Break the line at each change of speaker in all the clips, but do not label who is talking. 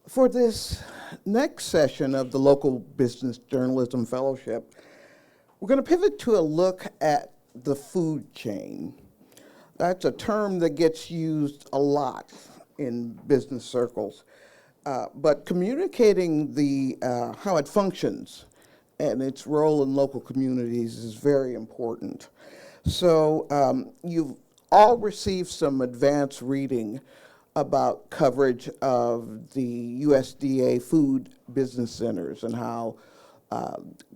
For this next session of the Local Business Journalism Fellowship, we're going to pivot to a look at the food chain. That's a term that gets used a lot in business circles, but communicating how it functions and its role in local communities is very important. So you've all received some advanced reading about coverage of the USDA food business centers and how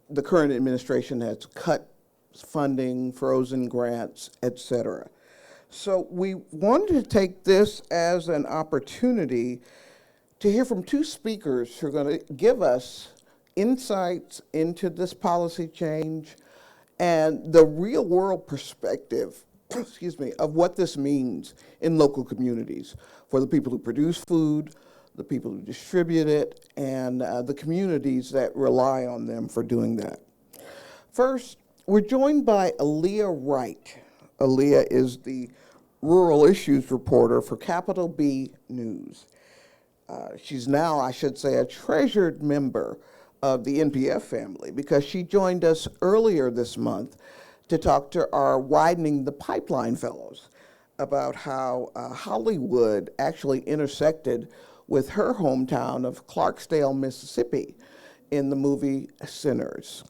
the current administration has cut funding, frozen grants, et cetera. So we wanted to take this as an opportunity to hear from two speakers who are going to give us insights into this policy change and the real world perspective of what this means in local communities for the people who produce food, the people who distribute it, and the communities that rely on them for doing that. First, we're joined by Aallyah Wright. Aallyah is the Rural Issues reporter for Capital B News. She's now, I should say, a treasured member of the NPF family because she joined us earlier this month to talk to our Widening the Pipeline fellows about how Hollywood actually intersected with her hometown of Clarksdale, Mississippi in the movie Sinners.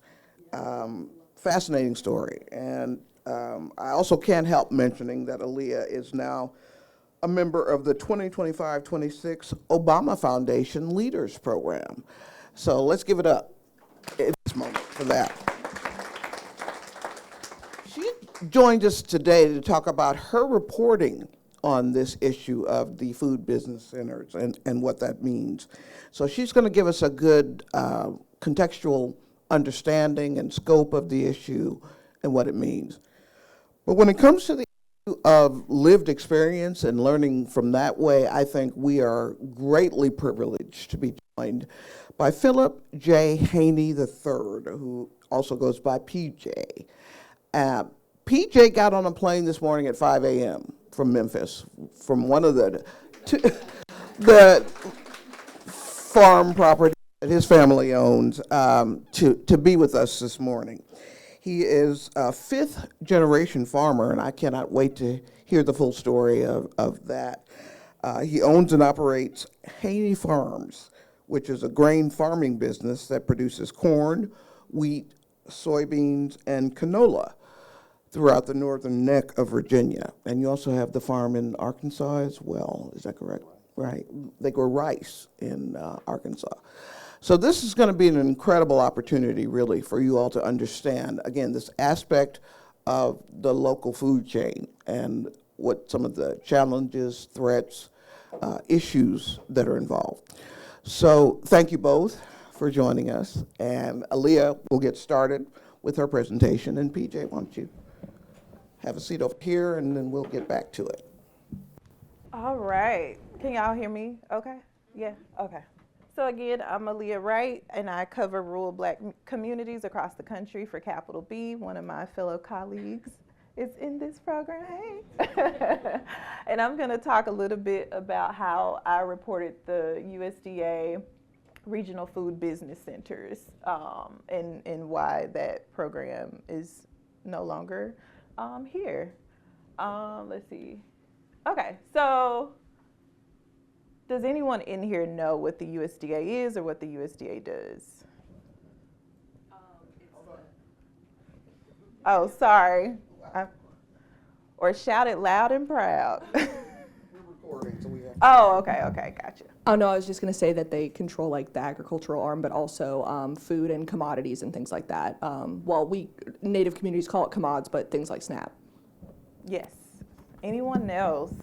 Fascinating story. And I also can't help mentioning that Aallyah is now a member of the 2025-26 Obama Foundation Leaders Program. So let's give it up at this moment for that. She joined us today to talk about her reporting on this issue of the food business centers and what that means. So she's going to give us a good contextual understanding and scope of the issue and what it means. But when it comes to the issue of lived experience and learning from that way, I think we are greatly privileged to be joined by Philip J. Haynie III, who also goes by PJ. PJ got on a plane this morning at 5 a.m. from Memphis, from one of the farm property that his family owns, to be with us this morning. He is a fifth-generation farmer, and I cannot wait to hear the full story of that. He owns and operates Haynie Farms, which is a grain farming business that produces corn, wheat, soybeans, and canola throughout the northern neck of Virginia. And you also have the farm in Arkansas as well, is that correct? Right. They grow rice in Arkansas. So this is going to be an incredible opportunity, really, for you all to understand, again, this aspect of the local food chain and what some of the challenges, threats, issues that are involved. So thank you both for joining us. And Aallyah will get started with her presentation. And PJ, why don't you have a seat over here, and then we'll get back to it.
All right. Can y'all hear me? Okay? Yeah? Okay. So again, I'm Aallyah Wright, and I cover rural Black communities across the country for Capital B. One of my fellow colleagues is in this program. Hey. And I'm going to talk a little bit about how I reported the USDA regional food business centers and why that program is no longer here. Let's see. Okay, so does anyone in here know what the USDA is or what the USDA does? Oh, sorry. Or shout it loud and proud.
We're recording, so we have to.
Oh, okay, gotcha.
Oh, no, I was just going to say that they control like the agricultural arm, but also food and commodities and things like that. Well, we Native communities call it commods, but things like SNAP.
Yes. Anyone else?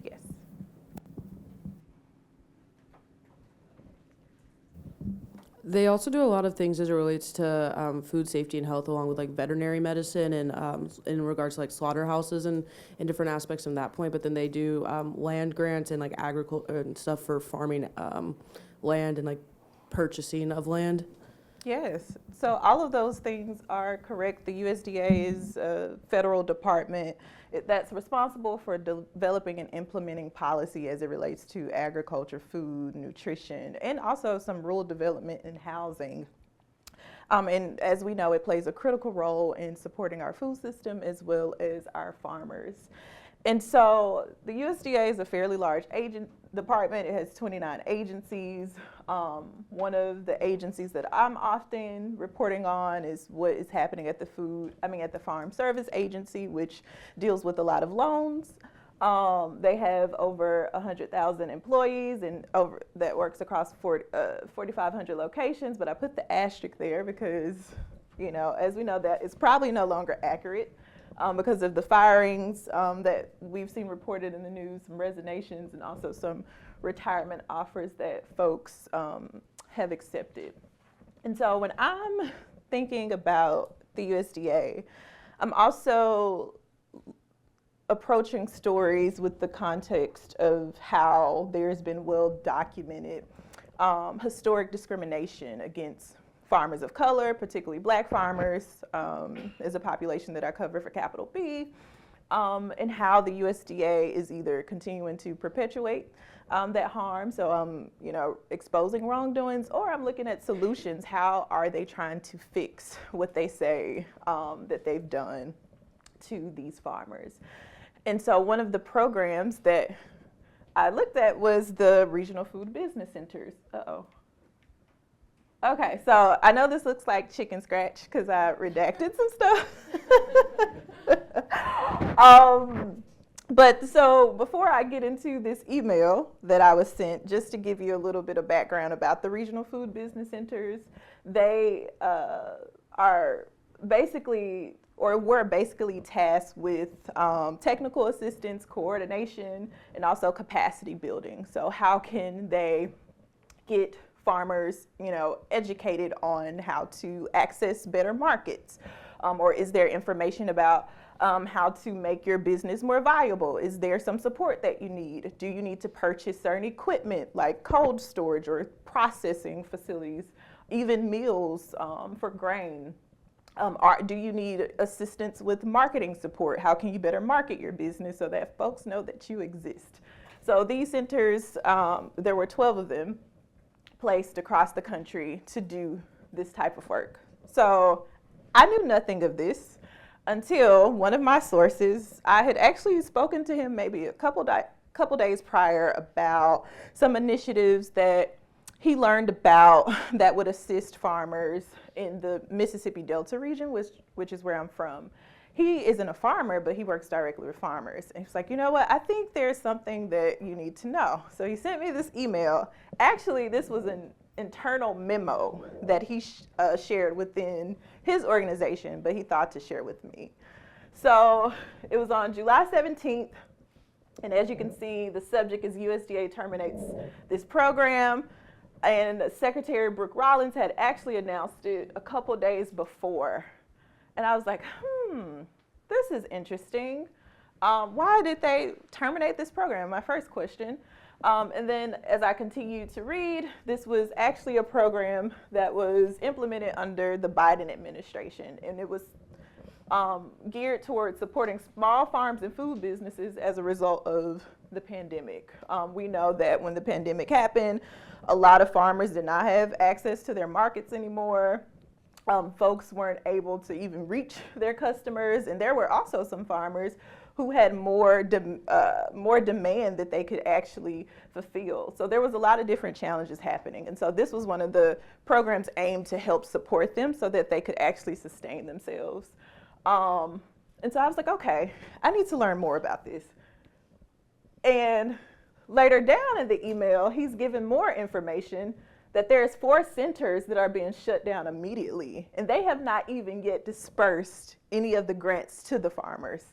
Yes.
They also do a lot of things as it relates to food safety and health, along with like veterinary medicine and in regards to like slaughterhouses and different aspects from that point. But then they do land grants and like agriculture and stuff for farming land and like purchasing of land.
Yes, so all of those things are correct. The USDA is a federal department that's responsible for developing and implementing policy as it relates to agriculture, food, nutrition, and also some rural development and housing. And as we know, it plays a critical role in supporting our food system as well as our farmers. And so the USDA is a fairly large department. It has 29 agencies. One of the agencies that I'm often reporting on is what is happening at the Farm Service Agency, which deals with a lot of loans. They have over 100,000 employees and that works across 4,500 locations, but I put the asterisk there because, as we know, that is probably no longer accurate. Because of the firings that we've seen reported in the news, some resignations, and also some retirement offers that folks have accepted. And so when I'm thinking about the USDA, I'm also approaching stories with the context of how there's been well-documented historic discrimination against farmers of color, particularly Black farmers, is a population that I cover for Capital B, and how the USDA is either continuing to perpetuate that harm, so I'm exposing wrongdoings, or I'm looking at solutions. How are they trying to fix what they say that they've done to these farmers? And so one of the programs that I looked at was the regional food business centers. Okay, so I know this looks like chicken scratch because I redacted some stuff. But so before I get into this email that I was sent, just to give you a little bit of background about the regional food business centers, they are basically, or were basically tasked with technical assistance, coordination, and also capacity building. So how can they get farmers, educated on how to access better markets? Or is there information about how to make your business more viable? Is there some support that you need? Do you need to purchase certain equipment like cold storage or processing facilities, even mills for grain? Do you need assistance with marketing support? How can you better market your business so that folks know that you exist? So these centers, there were 12 of them, placed across the country to do this type of work. So I knew nothing of this until one of my sources, I had actually spoken to him maybe a couple days prior about some initiatives that he learned about that would assist farmers in the Mississippi Delta region, which is where I'm from. He isn't a farmer, but he works directly with farmers. And he's like, you know what, I think there's something that you need to know. So he sent me this email. Actually, this was an internal memo that he shared within his organization, but he thought to share with me. So it was on July 17th. And as you can see, the subject is USDA terminates this program. And Secretary Brooke Rollins had actually announced it a couple days before. And I was like, this is interesting. Why did they terminate this program? My first question. And then as I continued to read, this was actually a program that was implemented under the Biden administration. And it was geared towards supporting small farms and food businesses as a result of the pandemic. We know that when the pandemic happened, a lot of farmers did not have access to their markets anymore. Folks weren't able to even reach their customers, and there were also some farmers who had more demand that they could actually fulfill. So there was a lot of different challenges happening, and so this was one of the programs aimed to help support them so that they could actually sustain themselves. And so I was like, okay, I need to learn more about this. And later down in the email, he's given more information that there's 4 centers that are being shut down immediately, and they have not even yet dispersed any of the grants to the farmers.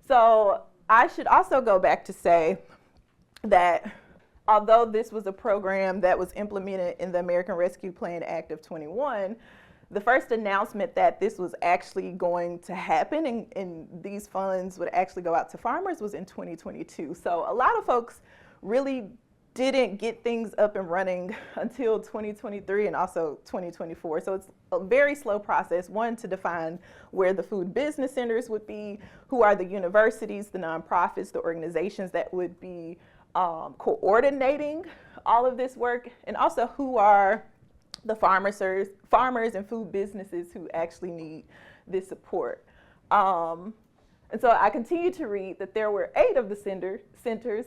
So I should also go back to say that although this was a program that was implemented in the American Rescue Plan Act of 21, the first announcement that this was actually going to happen and these funds would actually go out to farmers was in 2022. So a lot of folks really didn't get things up and running until 2023 and also 2024. So it's a very slow process, one, to define where the food business centers would be, who are the universities, the nonprofits, the organizations that would be coordinating all of this work, and also who are the farmers and food businesses who actually need this support. And so I continue to read that there were 8 of the centers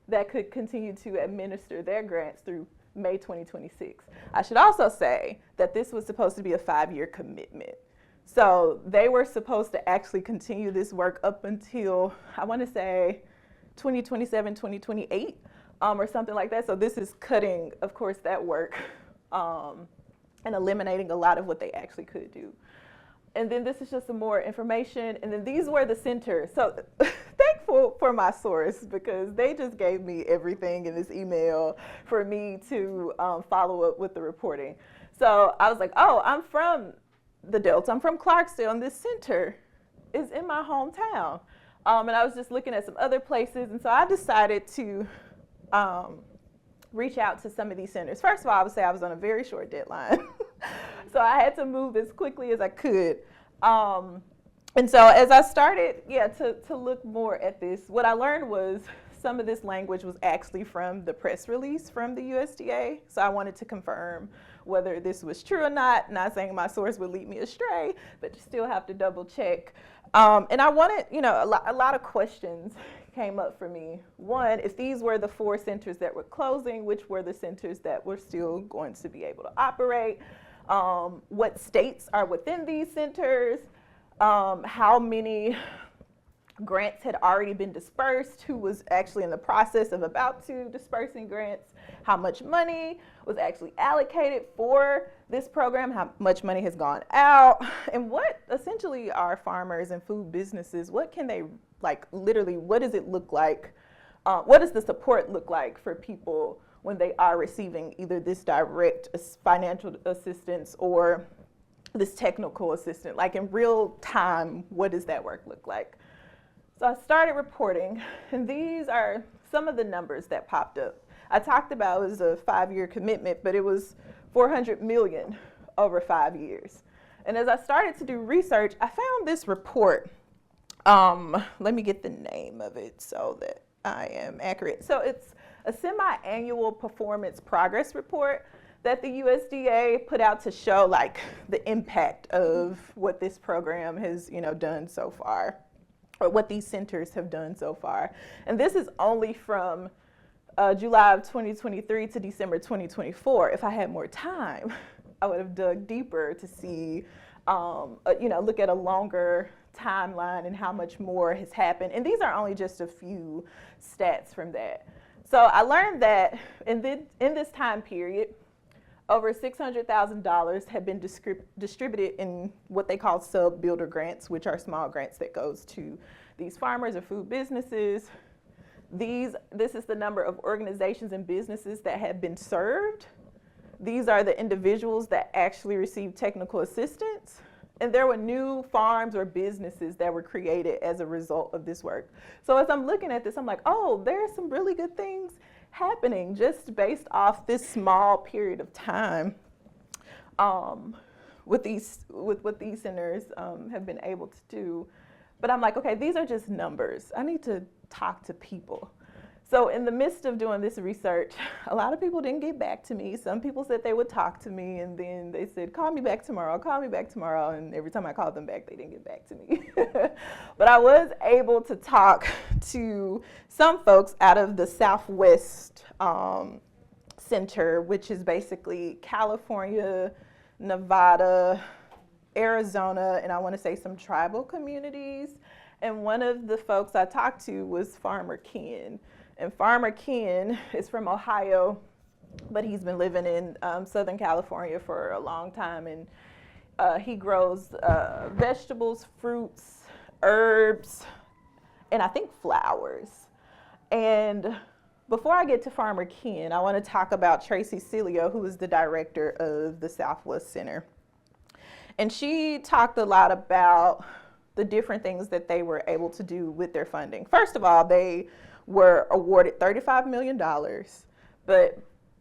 that could continue to administer their grants through May 2026. I should also say that this was supposed to be a 5-year commitment. So they were supposed to actually continue this work up until, I want to say, 2027, 2028, or something like that. So this is cutting, of course, that work and eliminating a lot of what they actually could do. And then this is just some more information. And then these were the centers. So thankful for my source, because they just gave me everything in this email for me to follow up with the reporting. So I was like, oh, I'm from the Delta. I'm from Clarksdale, and this center is in my hometown. And I was just looking at some other places. And so I decided to reach out to some of these centers. First of all, I would say I was on a very short deadline. So I had to move as quickly as I could. And so as I started, to look more at this, what I learned was some of this language was actually from the press release from the USDA. So I wanted to confirm whether this was true or not. Not saying my source would lead me astray, but you still have to double check. And I wanted, a lot of questions came up for me. One, if these were the 4 centers that were closing, which were the centers that were still going to be able to operate? What states are within these centers? How many grants had already been dispersed? Who was actually in the process of about to dispersing grants? How much money was actually allocated for this program? How much money has gone out? And what essentially are farmers and food businesses? What can they, literally, what does it look like? What does the support look like for people when they are receiving either this direct financial assistance or this technical assistance? Like in real time, what does that work look like? So I started reporting, and these are some of the numbers that popped up. I talked about it was a 5-year commitment, but it was $400 million over 5 years. And as I started to do research, I found this report. Let me get the name of it so that I am accurate. So it's a semi-annual performance progress report that the USDA put out to show the impact of what this program has, done so far, or what these centers have done so far. And this is only from July of 2023 to December 2024. If I had more time, I would have dug deeper to see, look at a longer timeline and how much more has happened. And these are only just a few stats from that. So I learned that in this time period, over $600,000 have been distributed in what they call sub-builder grants, which are small grants that goes to these farmers or food businesses. This is the number of organizations and businesses that have been served. These are the individuals that actually received technical assistance. And there were new farms or businesses that were created as a result of this work. So as I'm looking at this, I'm like, oh, there are some really good things happening just based off this small period of time with what these centers have been able to do. But I'm like, okay, these are just numbers. I need to talk to people. So in the midst of doing this research, a lot of people didn't get back to me. Some people said they would talk to me, and then they said, call me back tomorrow, call me back tomorrow. And every time I called them back, they didn't get back to me. But I was able to talk to some folks out of the Southwest Center, which is basically California, Nevada, Arizona, and I want to say some tribal communities. And one of the folks I talked to was Farmer Ken. And Farmer Ken is from Ohio, but he's been living in Southern California for a long time. And he grows vegetables, fruits, herbs, and I think flowers. And before I get to Farmer Ken, I want to talk about Tracy Cilio, who is the director of the Southwest Center. And she talked a lot about the different things that they were able to do with their funding. First of all, they were awarded $35 million But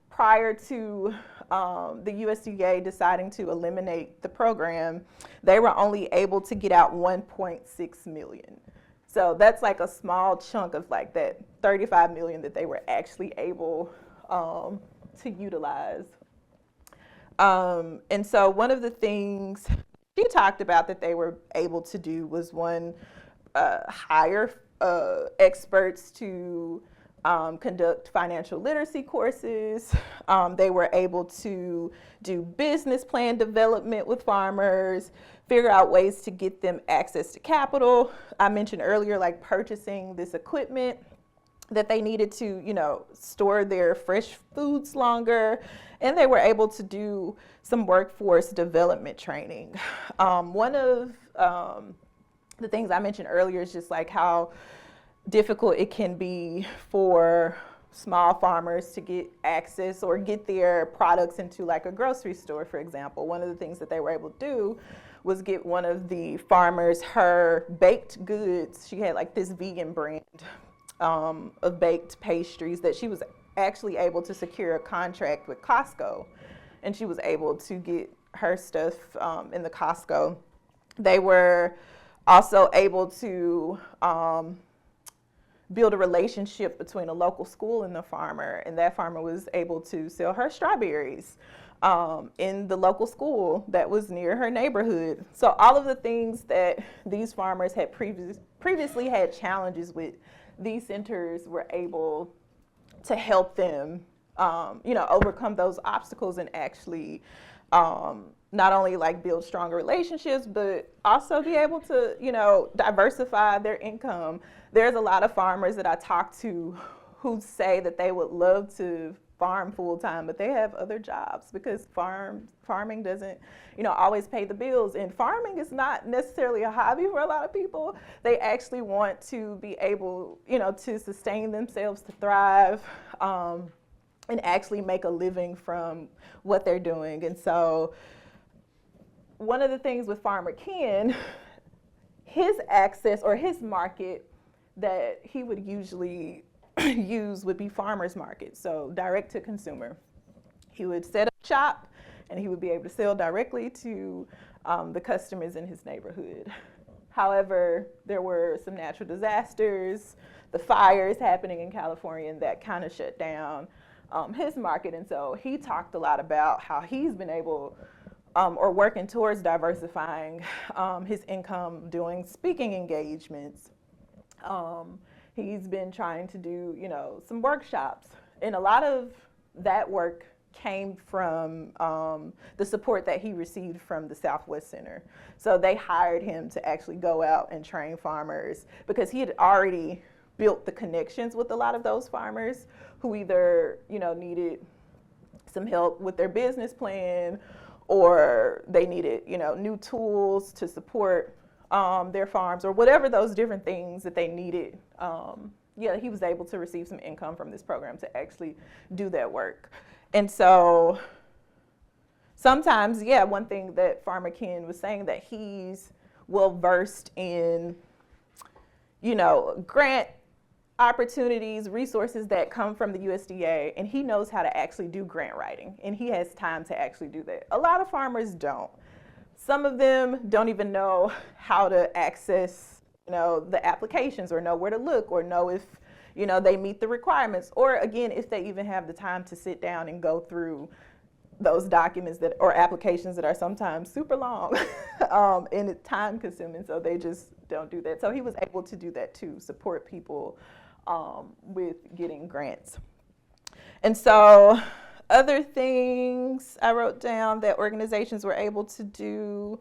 prior to the USDA deciding to eliminate the program, they were only able to get out 1.6 million. So that's like a small chunk of like that 35 million that they were actually able to utilize. And so one of the things she talked about that they were able to do was one, hire experts to conduct financial literacy courses. They were able to do business plan development with farmers, figure out ways to get them access to capital. I mentioned earlier, like purchasing this equipment that they needed to, you know, store their fresh foods longer. And they were able to do some workforce development training. One of the things I mentioned earlier is just like how difficult it can be for small farmers to get access or get their products into like a grocery store, for example. One of the things that they were able to do was get one of the farmers her baked goods. She had like this vegan brand of baked pastries that she was actually able to secure a contract with Costco, and she was able to get her stuff in the Costco. They were also able to build a relationship between a local school and the farmer, and that farmer was able to sell her strawberries in the local school that was near her neighborhood. So all of the things that these farmers had previously had challenges with, these centers were able to help them, you know, overcome those obstacles and actually not only like build stronger relationships, but also be able to, you know, diversify their income. There's a lot of farmers that I talk to who say that they would love to farm full time, but they have other jobs because farming doesn't, you know, always pay the bills. And farming is not necessarily a hobby for a lot of people. They actually want to be able, you know, to sustain themselves, to thrive, and actually make a living from what they're doing. And so one of the things with Farmer Ken, his access or his market that he would usually use would be farmers market, so direct to consumer. He would set up shop and he would be able to sell directly to the customers in his neighborhood. However, there were some natural disasters, the fires happening in California, and that kind of shut down his market. And so he talked a lot about how he's been able or working towards diversifying his income doing speaking engagements. He's been trying to do, you know, some workshops, and a lot of that work came from the support that he received from the Southwest Center. So they hired him to actually go out and train farmers because he had already built the connections with a lot of those farmers who either, you know, needed some help with their business plan or they needed, you know, new tools to support their farms or whatever those different things that they needed. Yeah, he was able to receive some income from this program to actually do that work. And so sometimes, yeah, one thing that Farmer Ken was saying that he's well versed in, you know, grant opportunities, resources that come from the USDA, and he knows how to actually do grant writing, and he has time to actually do that. A lot of farmers don't. Some of them don't even know how to access, you know, the applications or know where to look or know if, you know, they meet the requirements, or again, if they even have the time to sit down and go through those documents that or applications that are sometimes super long and it's time consuming, so they just don't do that. So he was able to do that too, support people with getting grants. And so other things I wrote down that organizations were able to do.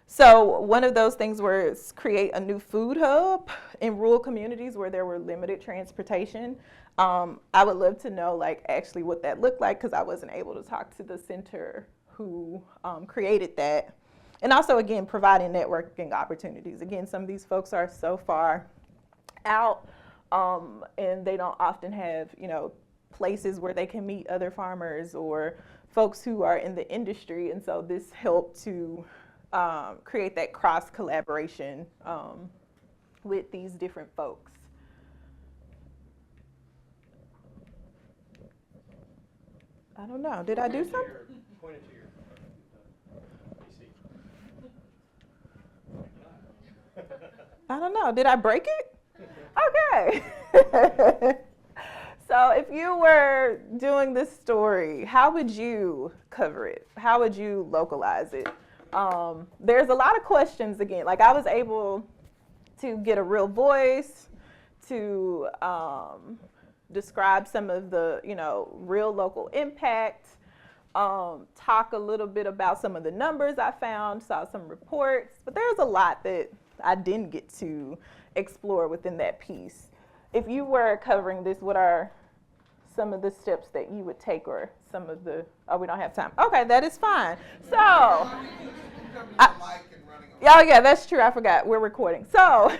So one of those things was create a new food hub in rural communities where there were limited transportation. I would love to know like actually what that looked like because I wasn't able to talk to the center who created that. And also, again, providing networking opportunities. Again, some of these folks are so far out and they don't often have, you know, places where they can meet other farmers or folks who are in the industry. And so this helped to create that cross collaboration with these different folks. I don't know. Did I do something?
Point it to your PC.
I don't know. Did I break it? Okay. So if you were doing this story, how would you cover it? How would you localize it? There's a lot of questions again. Like I was able to get a real voice, to describe some of the, real local impact, talk a little bit about some of the numbers I found, saw some reports, but there's a lot that I didn't get to explore within that piece. If you were covering this, what are some of the steps that you would take, or some of the, we don't have time. Okay, that is fine. So, oh yeah, that's true, I forgot, we're recording. So,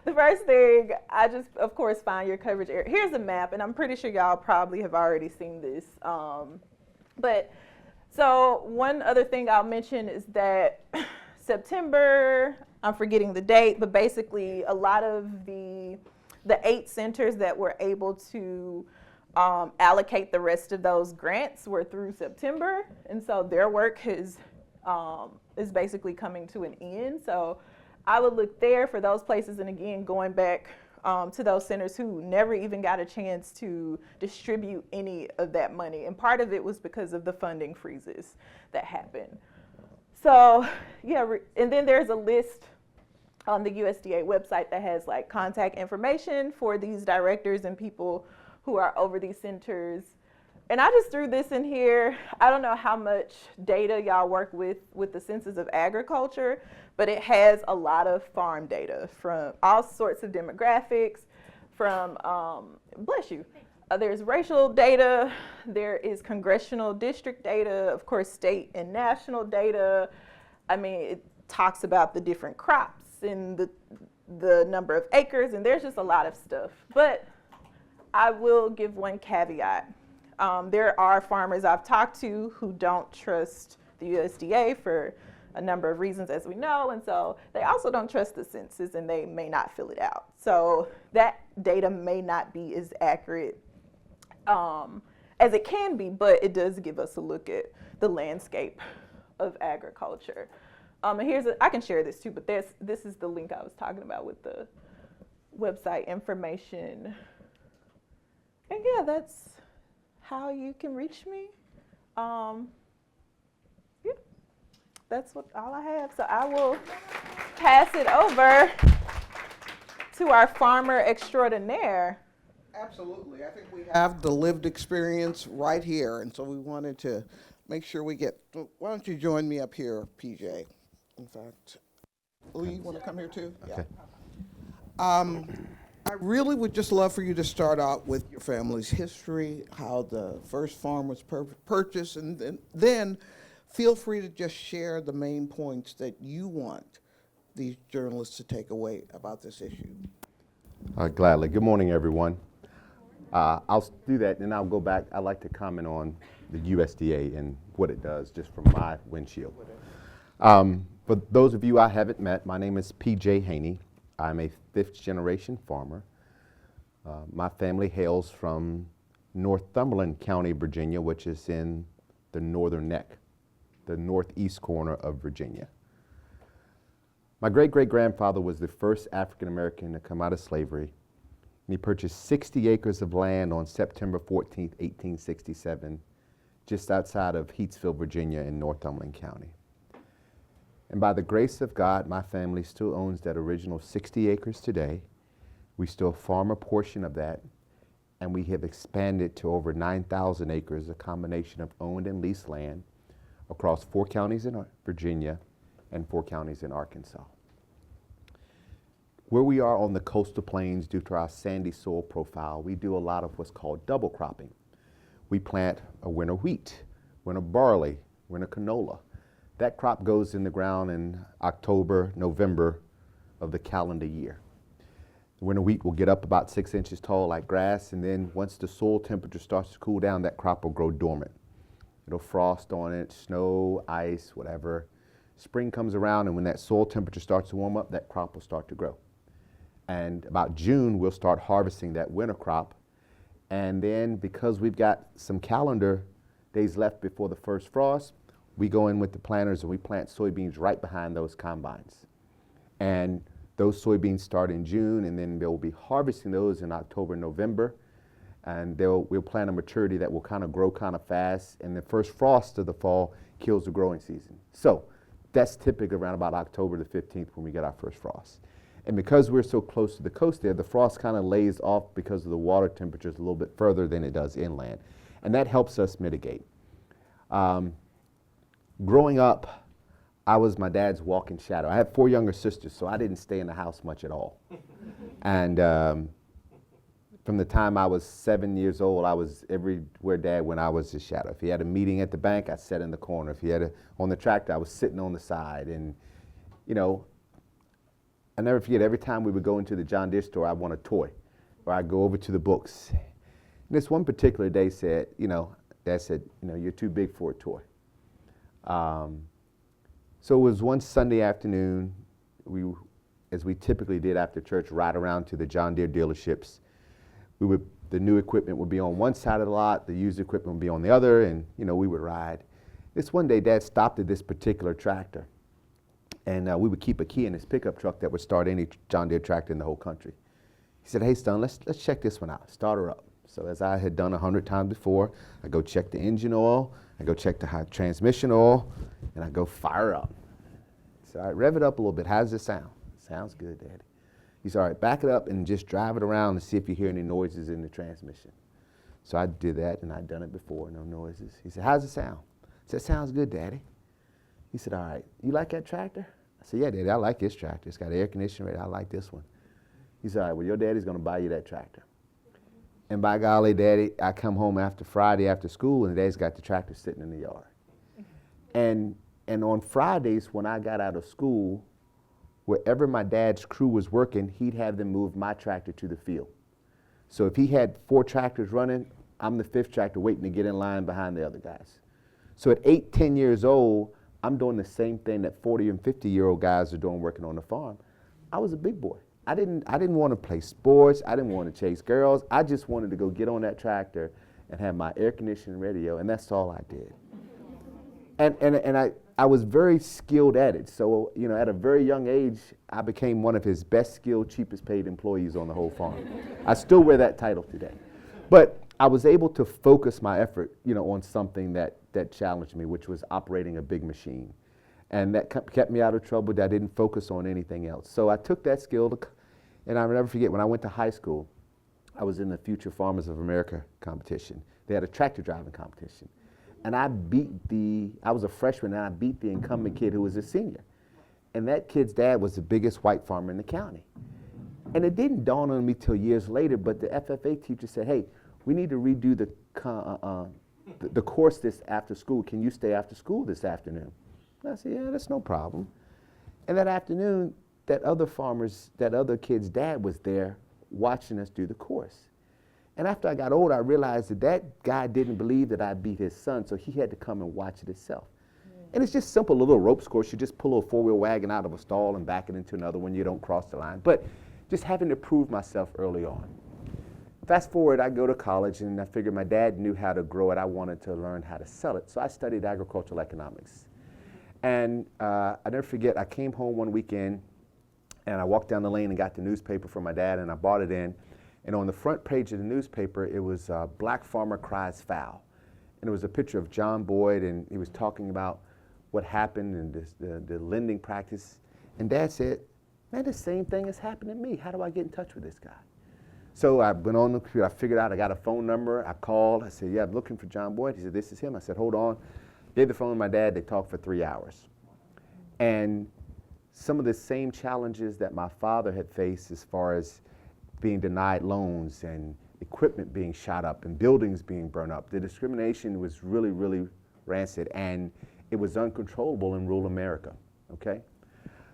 the first thing, I just, of course, find your coverage area. Here's a map, and I'm pretty sure y'all probably have already seen this. But, so one other thing I'll mention is that September, I'm forgetting the date, but basically a lot of the 8 centers that were able to allocate the rest of those grants were through September, and so their work is basically coming to an end. So I would look there for those places, and again, going back to those centers who never even got a chance to distribute any of that money, and part of it was because of the funding freezes that happened. So yeah, and then there's a list on the USDA website that has like contact information for these directors and people who are over these centers. And I just threw this in here. I don't know how much data y'all work with the Census of Agriculture, but it has a lot of farm data from all sorts of demographics, from, bless you, there's racial data, there is congressional district data, of course, state and national data. I mean, it talks about the different crops and the number of acres, and there's just a lot of stuff. But I will give one caveat. There are farmers I've talked to who don't trust the USDA for a number of reasons, as we know, and so they also don't trust the census, and they may not fill it out. So that data may not be as accurate as it can be, but it does give us a look at the landscape of agriculture. And I can share this too, but this is the link I was talking about with the website information. And yeah, that's how you can reach me. Yeah, that's all I have. So I will pass it over to our farmer extraordinaire.
Absolutely. I think we have the lived experience right here, and so we wanted to make sure we get, why don't you join me up here, PJ? In fact, Lee, you want to come here too?
Okay.
Yeah. I really would just love for you to start out with your family's history, how the first farm was purchased, and then feel free to just share the main points that you want these journalists to take away about this issue.
Gladly. Good morning, everyone. I'll do that, and I'll go back. I'd like to comment on the USDA and what it does, just from my windshield. For those of you I haven't met, my name is PJ Haynie. I'm a 5th-generation farmer. My family hails from Northumberland County, Virginia, which is in the northern neck, the northeast corner of Virginia. My great-great-grandfather was the first African-American to come out of slavery, and he purchased 60 acres of land on September 14th, 1867, just outside of Heathsville, Virginia, in Northumberland County. And by the grace of God, my family still owns that original 60 acres today. We still farm a portion of that, and we have expanded to over 9,000 acres, a combination of owned and leased land across 4 counties in Virginia and 4 counties in Arkansas. Where we are on the coastal plains, due to our sandy soil profile, we do a lot of what's called double cropping. We plant a winter wheat, winter barley, winter canola. That crop goes in the ground in October, November of the calendar year. The winter wheat will get up about 6 inches tall like grass, and then once the soil temperature starts to cool down, that crop will grow dormant. It'll frost on it, snow, ice, whatever. Spring comes around, and when that soil temperature starts to warm up, that crop will start to grow. And about June, we'll start harvesting that winter crop. And then because we've got some calendar days left before the first frost, we go in with the planters and we plant soybeans right behind those combines. And those soybeans start in June, and then they'll be harvesting those in October, November. And we'll plant a maturity that will kind of grow kind of fast, and the first frost of the fall kills the growing season. So that's typically around about October the 15th when we get our first frost. And because we're so close to the coast there, the frost kind of lays off because of the water temperatures a little bit further than it does inland. And that helps us mitigate. Growing up, I was my dad's walking shadow. I had 4 younger sisters, so I didn't stay in the house much at all. And from the time I was 7 years old, I was everywhere Dad went. I was his shadow. If he had a meeting at the bank, I sat in the corner. If he had on the tractor, I was sitting on the side. And, you know, I never forget, every time we would go into the John Deere store, I want a toy, or I'd go over to the books. And this one particular day said, you know, Dad said, you know, you're too big for a toy. So it was one Sunday afternoon, as we typically did after church, ride around to the John Deere dealerships. The new equipment would be on one side of the lot, the used equipment would be on the other, and you know, we would ride. This one day, Dad stopped at this particular tractor, and we would keep a key in his pickup truck that would start any John Deere tractor in the whole country. He said, hey, son, let's check this one out. Start her up. So as I had done 100 times before, I go check the engine oil, I go check the transmission oil, and I go fire up. So I rev it up a little bit. How does it sound? Sounds good, Daddy. He said, all right, back it up and just drive it around and see if you hear any noises in the transmission. So I did that, and I'd done it before, no noises. He said, how does it sound? I said, sounds good, Daddy. He said, all right, you like that tractor? I said, yeah, Daddy, I like this tractor. It's got air conditioning rate. I like this one. He said, all right, well, your daddy's going to buy you that tractor. And by golly, Daddy, I come home after Friday after school, and Daddy's got the tractor sitting in the yard. And on Fridays when I got out of school, wherever my dad's crew was working, he'd have them move my tractor to the field. So if he had 4 tractors running, I'm the 5th tractor waiting to get in line behind the other guys. So at 8, 10 years old, I'm doing the same thing that 40 and 50-year-old guys are doing working on the farm. I was a big boy. I didn't want to play sports. I didn't want to chase girls. I just wanted to go get on that tractor and have my air conditioning radio, and that's all I did. And I was very skilled at it. So, you know, at a very young age, I became one of his best skilled, cheapest paid employees on the whole farm. I still wear that title today. But I was able to focus my effort, you know, on something that challenged me, which was operating a big machine. And that kept me out of trouble. I didn't focus on anything else. So I took that skill, and I'll never forget, when I went to high school, I was in the Future Farmers of America competition. They had a tractor driving competition. And I was a freshman, and I beat the incumbent kid who was a senior. And that kid's dad was the biggest white farmer in the county. And it didn't dawn on me till years later, but the FFA teacher said, hey, we need to redo the course this after school. Can you stay after school this afternoon? And I said, yeah, that's no problem. And that afternoon, that other kid's dad was there watching us do the course. And after I got older, I realized that guy didn't believe that I beat his son, so he had to come and watch it himself. And it's just simple, a little ropes course. You just pull a 4-wheel wagon out of a stall and back it into another one. You don't cross the line. But just having to prove myself early on. Fast forward, I go to college, and I figured my dad knew how to grow it. I wanted to learn how to sell it. So I studied agricultural economics. And I never forget, I came home one weekend, and I walked down the lane and got the newspaper from my dad, and I bought it in. And on the front page of the newspaper, it was Black Farmer Cries Foul. And it was a picture of John Boyd, and he was talking about what happened and the lending practice. And Dad said, man, the same thing has happened to me. How do I get in touch with this guy? So I went on the computer, I figured out, I got a phone number, I called, I said, yeah, I'm looking for John Boyd. He said, this is him. I said, hold on. Gave the phone to my dad, they talked for 3 hours. And some of the same challenges that my father had faced as far as being denied loans and equipment being shot up and buildings being burned up. The discrimination was really, really rancid, and it was uncontrollable in rural America, okay?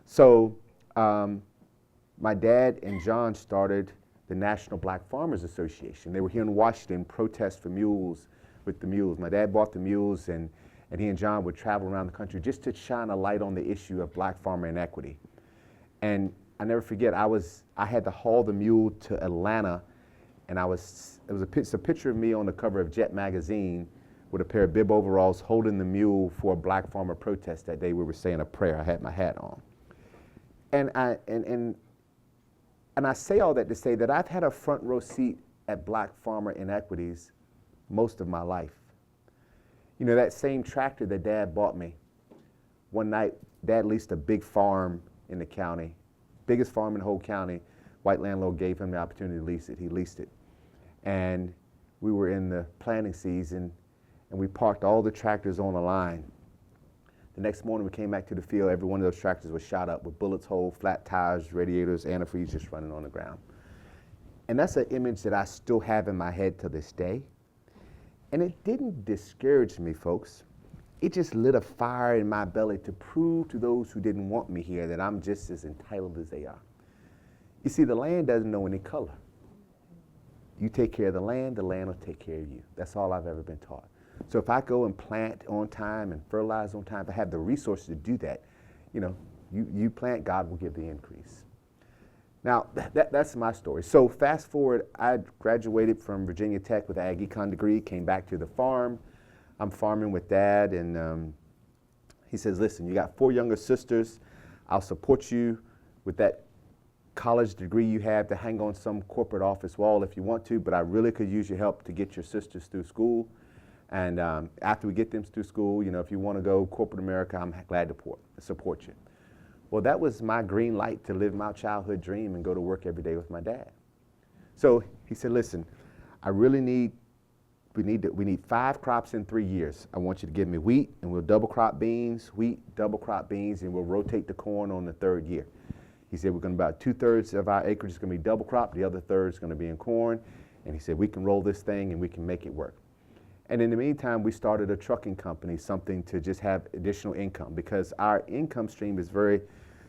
So my dad and John started the National Black Farmers Association. They were here in Washington, protest for mules with the mules. My dad bought the mules, and he and John would travel around the country just to shine a light on the issue of black farmer inequity. And I never forget, I had to haul the mule to Atlanta, and it's a picture of me on the cover of Jet magazine with a pair of bib overalls holding the mule for a black farmer protest that day. We were saying a prayer. I had my hat on. And I say all that to say that I've had a front row seat at black farmer inequities most of my life. You know, that same tractor that Dad bought me, one night, Dad leased a big farm in the county, biggest farm in the whole county. White landlord gave him the opportunity to lease it. He leased it. And we were in the planting season, and we parked all the tractors on a line. The next morning we came back to the field, every one of those tractors was shot up with bullets hole, flat tires, radiators, antifreeze just running on the ground. And that's an image that I still have in my head to this day. And it didn't discourage me, folks. It just lit a fire in my belly to prove to those who didn't want me here that I'm just as entitled as they are. You see, the land doesn't know any color. You take care of the land will take care of you. That's all I've ever been taught. So if I go and plant on time and fertilize on time, if I have the resources to do that, you know, you plant, God will give the increase. Now, that's my story. So fast forward, I graduated from Virginia Tech with an Ag Econ degree, came back to the farm. I'm farming with Dad, and he says, listen, you got 4 younger sisters. I'll support you with that college degree you have to hang on some corporate office wall if you want to, but I really could use your help to get your sisters through school. And after we get them through school, you know, if you want to go corporate America, I'm glad to support you. Well, that was my green light to live my childhood dream and go to work every day with my dad. So he said, listen, I really we need 5 crops in 3 years. I want you to give me wheat, and we'll double crop beans, wheat, double crop beans, and we'll rotate the corn on the 3rd year. He said, we're going to about 2/3 of our acreage is going to be double crop, the other 1/3 is going to be in corn. And he said, we can roll this thing and we can make it work. And in the meantime, we started a trucking company, something to just have additional income, because our income stream is very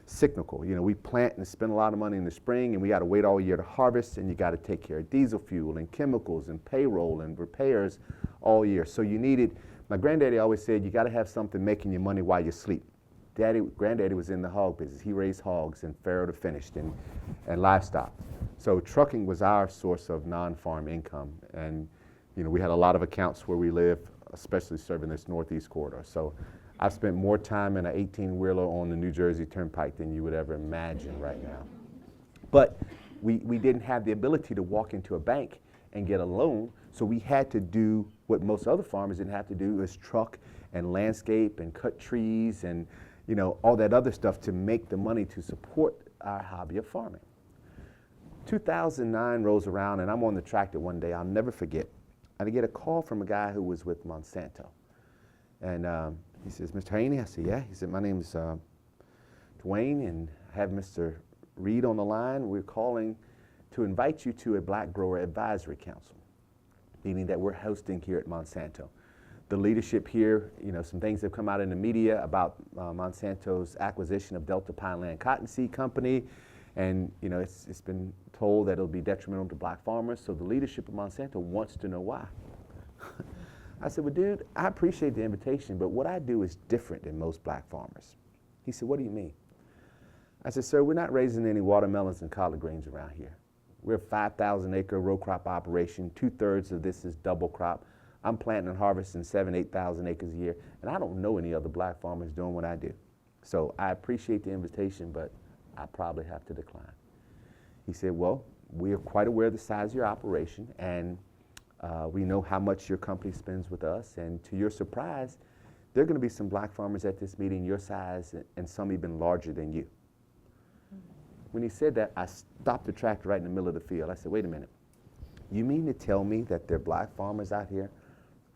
cyclical. You know, we plant and spend a lot of money in the spring, and we got to wait all year to harvest, and you got to take care of diesel fuel and chemicals and payroll and repairs all year. So you needed, my granddaddy always said, you got to have something making you money while you sleep. Granddaddy was in the hog business. He raised hogs and farrowed to finished and livestock. So trucking was our source of non-farm income. And you know, we had a lot of accounts where we live, especially serving this Northeast corridor. So I've spent more time in an 18-wheeler on the New Jersey Turnpike than you would ever imagine right now. But we didn't have the ability to walk into a bank and get a loan, so we had to do what most other farmers didn't have to do, is truck and landscape and cut trees and, you know, all that other stuff to make the money to support our hobby of farming. 2009 rolls around, and I'm on the tractor one day. I'll never forget. I get a call from a guy who was with Monsanto. And he says, Mr. Haynie? I said, yeah. He said, my name is Dwayne, and I have Mr. Reed on the line. We're calling to invite you to a Black Grower Advisory Council, meaning that we're hosting here at Monsanto. The leadership here, you know, some things have come out in the media about Monsanto's acquisition of Delta Pineland Cottonseed Company, and you know, it's been told that it'll be detrimental to black farmers, so the leadership of Monsanto wants to know why. I said, well, dude, I appreciate the invitation, but what I do is different than most black farmers. He said, what do you mean? I said, sir, we're not raising any watermelons and collard greens around here. We're a 5,000-acre row crop operation. 2/3 of this is double crop. I'm planting and harvesting 7,000 to 8,000 acres a year, and I don't know any other black farmers doing what I do. So I appreciate the invitation, but I probably have to decline. He said, well, we are quite aware of the size of your operation, and we know how much your company spends with us, and to your surprise, there are going to be some black farmers at this meeting your size and some even larger than you. When he said that, I stopped the tractor right in the middle of the field. I said, wait a minute. You mean to tell me that there are black farmers out here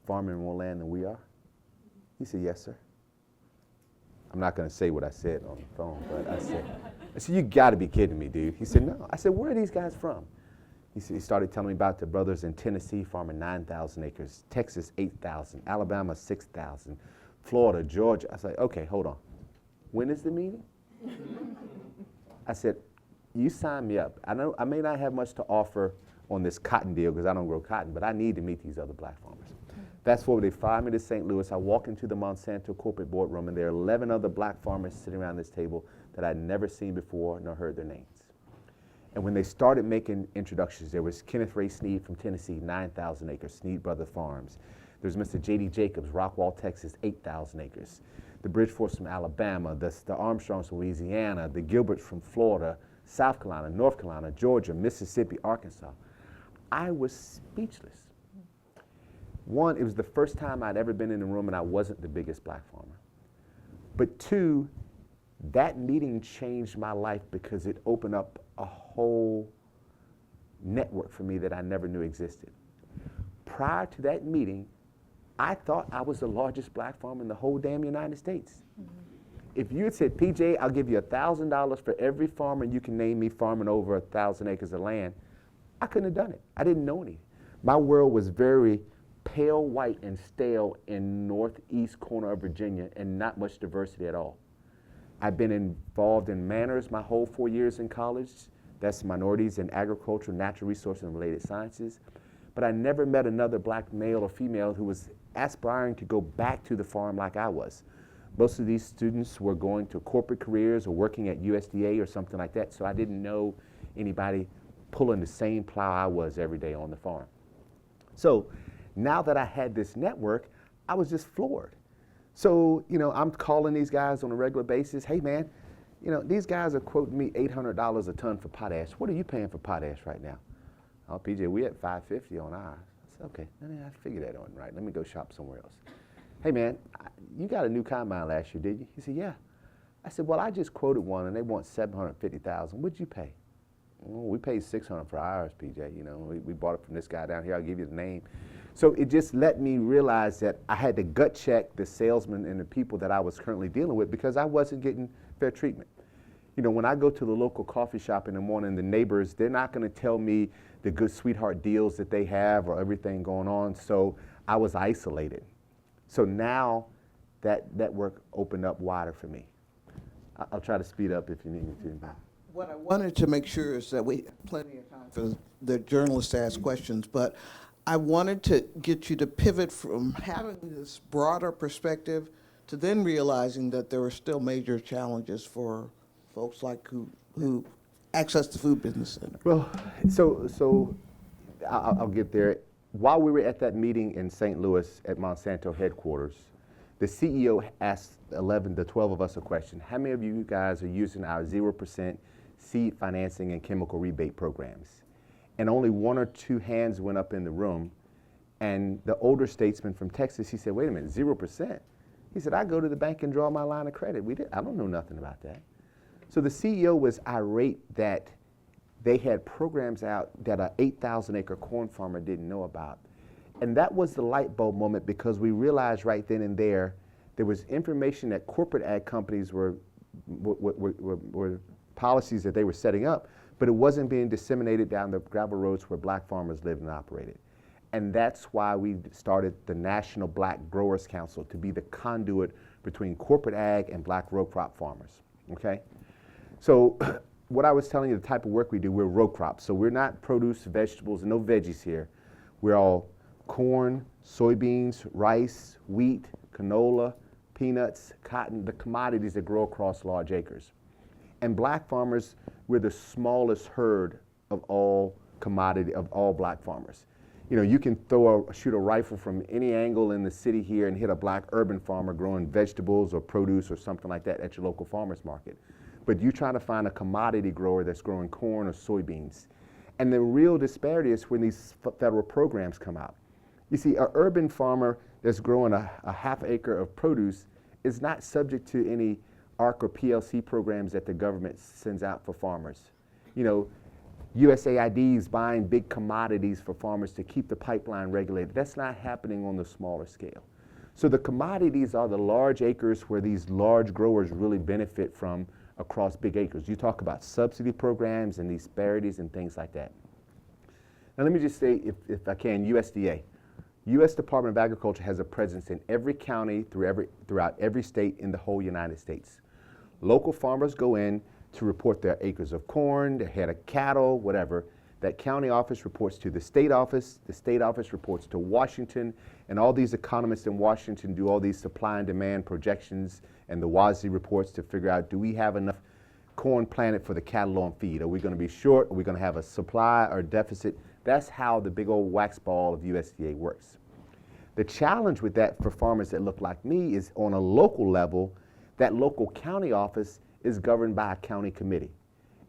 farming more land than we are? He said, yes, sir. I'm not going to say what I said on the phone, but I said, you got to be kidding me, dude. He said, no. I said, where are these guys from? He started telling me about the brothers in Tennessee farming 9,000 acres, Texas 8,000, Alabama 6,000, Florida, Georgia. I said, okay, hold on. When is the meeting? I said, you sign me up. I may not have much to offer on this cotton deal because I don't grow cotton, but I need to meet these other black farmers. Fast forward, they fly me to St. Louis. I walk into the Monsanto corporate boardroom, and there are 11 other black farmers sitting around this table that I'd never seen before nor heard their names. And when they started making introductions, there was Kenneth Ray Sneed from Tennessee, 9,000 acres, Sneed Brother Farms. There's Mr. J.D. Jacobs, Rockwall, Texas, 8,000 acres. The Bridgeforths from Alabama, the Armstrongs from Louisiana, the Gilberts from Florida, South Carolina, North Carolina, Georgia, Mississippi, Arkansas. I was speechless. One, it was the first time I'd ever been in a room and I wasn't the biggest black farmer. But two, that meeting changed my life because it opened up a whole network for me that I never knew existed. Prior to that meeting, I thought I was the largest black farmer in the whole damn United States. If you had said, PJ, I'll give you $1,000 for every farmer you can name me farming over 1,000 acres of land, I couldn't have done it. I didn't know any. My world was very pale white and stale in northeast corner of Virginia and not much diversity at all. I've been involved in manners my whole 4 years in college. That's minorities in agriculture, natural resources, and related sciences. But I never met another black male or female who was aspiring to go back to the farm like I was. Most of these students were going to corporate careers or working at USDA or something like that, so I didn't know anybody pulling the same plow I was every day on the farm. So now that I had this network, I was just floored. So, I'm calling these guys on a regular basis. Hey, man, these guys are quoting me $800 a ton for potash. What are you paying for potash right now? Oh, PJ, we at $550 on ours. I said, okay, I figured that on, right? Let me go shop somewhere else. Hey, man, you got a new combine last year, did you? He said, yeah. I said, well, I just quoted one, and they want $750,000. What'd you pay? Well, we paid $600 for ours, PJ. We bought it from this guy down here. I'll give you the name. So it just let me realize that I had to gut check the salesmen and the people that I was currently dealing with because I wasn't getting fair treatment. When I go to the local coffee shop in the morning, the neighbors, they're not going to tell me the good sweetheart deals that they have or everything going on. So I was isolated. So now that network opened up wider for me. I'll try to speed up if you need me to.
What I wanted to make sure is that we have plenty of time for the journalists to ask questions, but I wanted to get you to pivot from having this broader perspective to then realizing that there were still major challenges for folks like who access the food business center.
Well, so I'll get there. While we were at that meeting in St. Louis at Monsanto headquarters, the CEO asked 11 to 12 of us a question. How many of you guys are using our 0% seed financing and chemical rebate programs? And only one or two hands went up in the room. And the older statesman from Texas, he said, wait a minute, 0%? He said, I go to the bank and draw my line of credit. I don't know nothing about that. So the CEO was irate that they had programs out that an 8,000 acre corn farmer didn't know about. And that was the light bulb moment because we realized right then and there was information that corporate ag companies were policies that they were setting up, but it wasn't being disseminated down the gravel roads where black farmers lived and operated. And that's why we started the National Black Growers Council to be the conduit between corporate ag and black row crop farmers, okay? So what I was telling you, the type of work we do, we're row crops. So we're not produce, vegetables, no veggies here. We're all corn, soybeans, rice, wheat, canola, peanuts, cotton, the commodities that grow across large acres. And black farmers, we're the smallest herd of all black farmers. You can shoot a rifle from any angle in the city here and hit a black urban farmer growing vegetables or produce or something like that at your local farmer's market. But you're trying to find a commodity grower that's growing corn or soybeans. And the real disparity is when these federal programs come out. You see, an urban farmer that's growing a half acre of produce is not subject to any ARC or PLC programs that the government sends out for farmers. USAID is buying big commodities for farmers to keep the pipeline regulated. That's not happening on the smaller scale. So the commodities are the large acres where these large growers really benefit from across big acres. You talk about subsidy programs and disparities and things like that. Now let me just say, if I can, USDA. U.S. Department of Agriculture has a presence in every county throughout every state in the whole United States. Local farmers go in to report their acres of corn, their head of cattle, whatever. That county office reports to the state office reports to Washington, and all these economists in Washington do all these supply and demand projections and the WASDE reports to figure out, do we have enough corn planted for the cattle on feed? Are we going to be short? Are we going to have a supply or deficit? That's how the big old wax ball of USDA works. The challenge with that for farmers that look like me is on a local level, that local county office is governed by a county committee.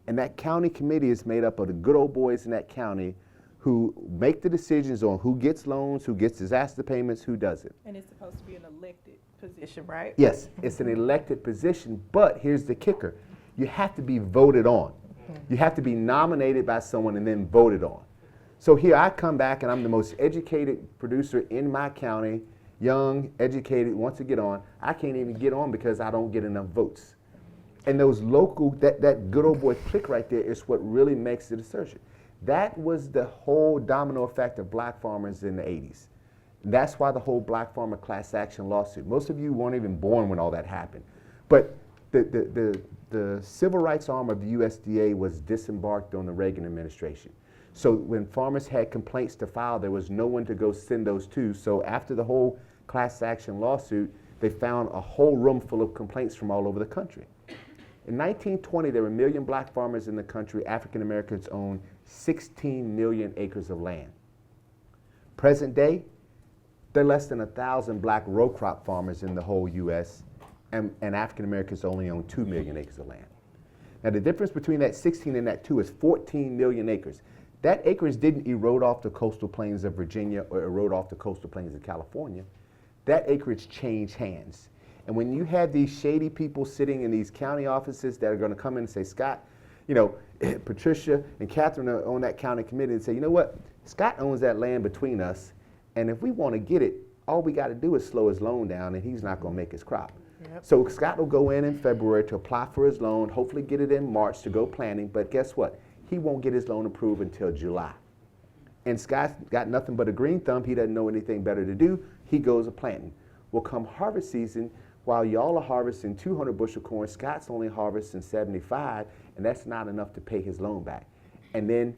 And that county committee is made up of the good old boys in that county who make the decisions on who gets loans, who gets disaster payments, who doesn't.
And it's supposed to be an elected position, right?
Yes, it's an elected position, but here's the kicker. You have to be voted on. You have to be nominated by someone and then voted on. So here I come back and I'm the most educated producer in my county, young, educated, wants to get on. I can't even get on because I don't get enough votes. And those local, that good old boy clique right there is what really makes the assertion. That was the whole domino effect of black farmers in the 80s. That's why the whole black farmer class action lawsuit. Most of you weren't even born when all that happened. But the civil rights arm of the USDA was disembarked on the Reagan administration. So when farmers had complaints to file, there was no one to go send those to. So after the whole class action lawsuit, they found a whole room full of complaints from all over the country. In 1920, there were 1 million black farmers in the country. African Americans owned 16 million acres of land. Present day, there are less than 1,000 black row crop farmers in the whole U.S., and African Americans only own 2 million acres of land. Now the difference between that 16 and that 2 is 14 million acres. That acreage didn't erode off the coastal plains of Virginia or erode off the coastal plains of California. That acreage changed hands. And when you have these shady people sitting in these county offices that are going to come in and say, Scott, you know, Patricia and Catherine are on that county committee and say, you know what, Scott owns that land between us, and if we want to get it, all we got to do is slow his loan down and he's not going to make his crop. Yep. So Scott will go in February to apply for his loan, hopefully get it in March to go planting, but guess what? He won't get his loan approved until July. And Scott's got nothing but a green thumb. He doesn't know anything better to do. He goes a planting. Well, come harvest season, while y'all are harvesting 200 bushel corn, Scott's only harvesting 75, and that's not enough to pay his loan back. And then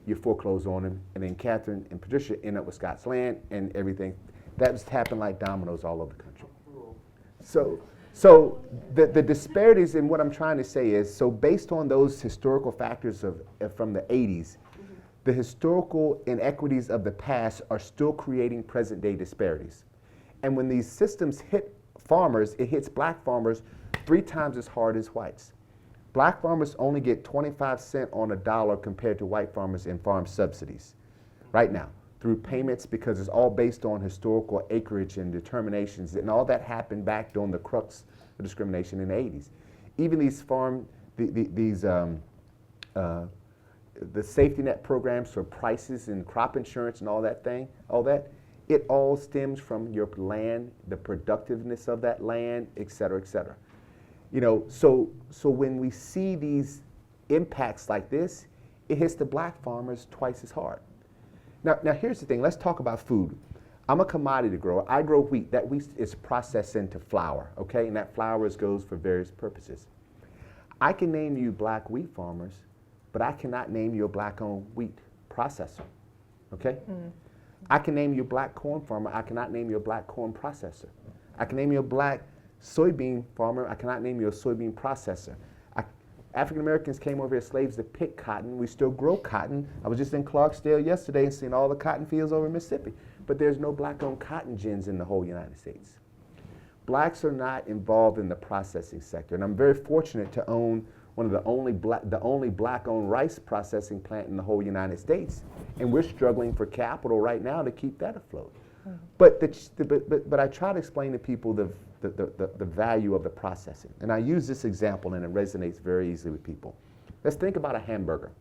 you foreclose on him, and then Catherine and Patricia end up with Scott's land and everything. That just happened like dominoes all over the country. So the disparities in what I'm trying to say is, so based on those historical factors from the 80s, the historical inequities of the past are still creating present day disparities. And when these systems hit farmers, it hits black farmers 3 times as hard as whites. Black farmers only get 25 cents on a dollar compared to white farmers in farm subsidies right now through payments, because it's all based on historical acreage and determinations, and all that happened back during the crux of discrimination in the 80s. Even these the safety net programs for prices and crop insurance and all that, it all stems from your land, the productiveness of that land, et cetera, et cetera. You know, so when we see these impacts like this, it hits the black farmers twice as hard. Now here's the thing, let's talk about food. I'm a commodity grower. I grow wheat. That wheat is processed into flour, okay? And that flour goes for various purposes. I can name you black wheat farmers, but I cannot name you a black-owned wheat processor, okay? I can name you a black corn farmer. I cannot name you a black corn processor. I can name you a black soybean farmer. I cannot name you a soybean processor. African Americans came over as slaves to pick cotton. We still grow cotton. I was just in Clarksdale yesterday and seeing all the cotton fields over in Mississippi. But there's no black-owned cotton gins in the whole United States. Blacks are not involved in the processing sector. And I'm very fortunate to own one of the only black-owned rice processing plant in the whole United States. And we're struggling for capital right now to keep that afloat. But I try to explain to people the value of the processing. And I use this example and it resonates very easily with people. Let's think about a hamburger.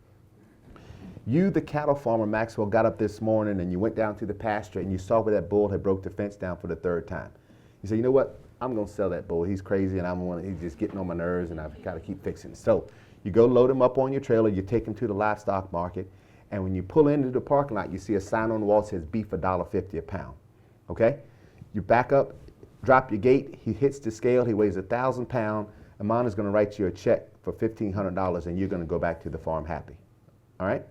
You, the cattle farmer, Maxwell, got up this morning and you went down to the pasture and you saw where that bull had broke the fence down for the 3rd time. You say, you know what? I'm gonna sell that bull. He's crazy and he's just getting on my nerves and I've gotta keep fixing it. So you go load him up on your trailer, you take him to the livestock market, and when you pull into the parking lot, you see a sign on the wall that says beef $1.50 a pound, okay? You back up, drop your gate, he hits the scale, he weighs 1,000 pounds, Amana's gonna write you a check for $1,500 and you're gonna go back to the farm happy, all right?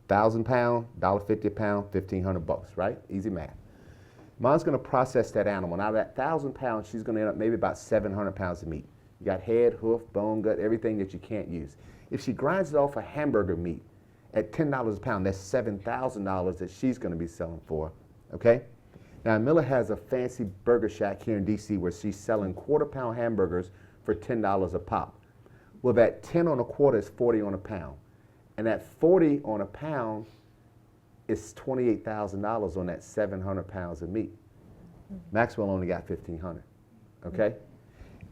1,000 pounds, $1.50 a pound, $1,500, right? Easy math. Mom's gonna process that animal. Now that 1,000 pounds, she's gonna end up maybe about 700 pounds of meat. You got head, hoof, bone, gut, everything that you can't use. If she grinds it off a hamburger meat at $10 a pound, that's $7,000 that she's gonna be selling for, okay? Now, Aallyah has a fancy burger shack here in DC where she's selling quarter-pound hamburgers for $10 a pop. Well, that 10 on a quarter is 40 on a pound. And that 40 on a pound is $28,000 on that 700 pounds of meat. Maxwell only got 1,500, okay?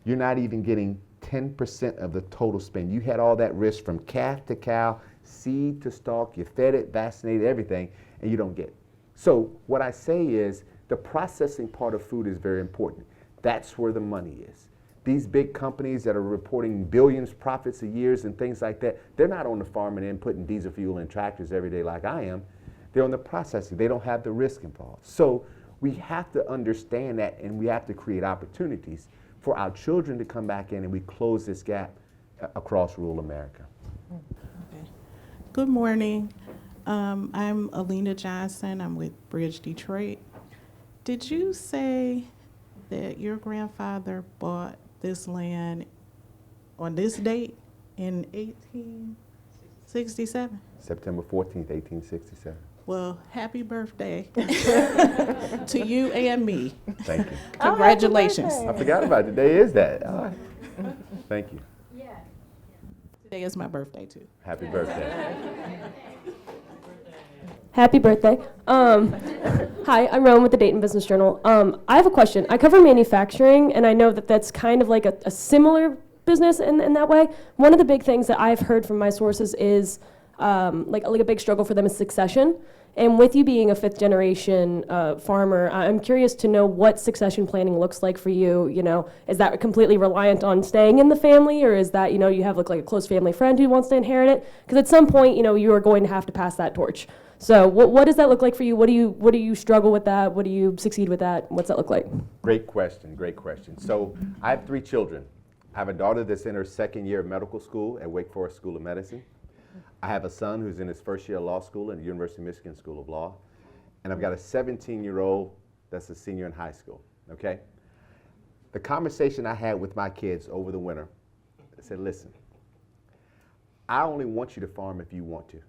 You're not even getting 10% of the total spend. You had all that risk from calf to cow, seed to stalk, you fed it, vaccinated, everything, and you don't get it. So what I say is the processing part of food is very important. That's where the money is. These big companies that are reporting billions profits a year and things like that, they're not on the farming end putting diesel fuel in tractors every day like I am. They're on the processing. They don't have the risk involved. So we have to understand that, and we have to create opportunities for our children to come back in and we close this gap across rural America.
Okay. Good morning. I'm Aallyah Johnson. I'm with Bridge Detroit. Did you say that your grandfather bought this land on this date in 1867?
September 14th, 1867.
Well, happy birthday to you and me.
Thank you.
Congratulations.
I forgot about it. Today is that. All right. Thank you.
Today is my birthday, too.
Happy birthday.
Happy birthday. Hi, I'm Rowan with the Dayton Business Journal. I have a question. I cover manufacturing, and I know that that's kind of like a similar business in that way. One of the big things that I've heard from my sources is like a big struggle for them is succession. And with you being a fifth generation farmer, I'm curious to know what succession planning looks like for you. You know, is that completely reliant on staying in the family, or is that, you know, you have like a close family friend who wants to inherit it? Because at some point, you know, you are going to have to pass that torch. So what does that look like for you? What do you struggle with that? What do you succeed with that? What's that look like?
Great question, great question. So I have 3 children. I have a daughter that's in her 2nd year of medical school at Wake Forest School of Medicine. I have a son who's in his 1st year of law school at the University of Michigan School of Law. And I've got a 17-year-old that's a senior in high school, okay? The conversation I had with my kids over the winter, I said, listen, I only want you to farm if you want to.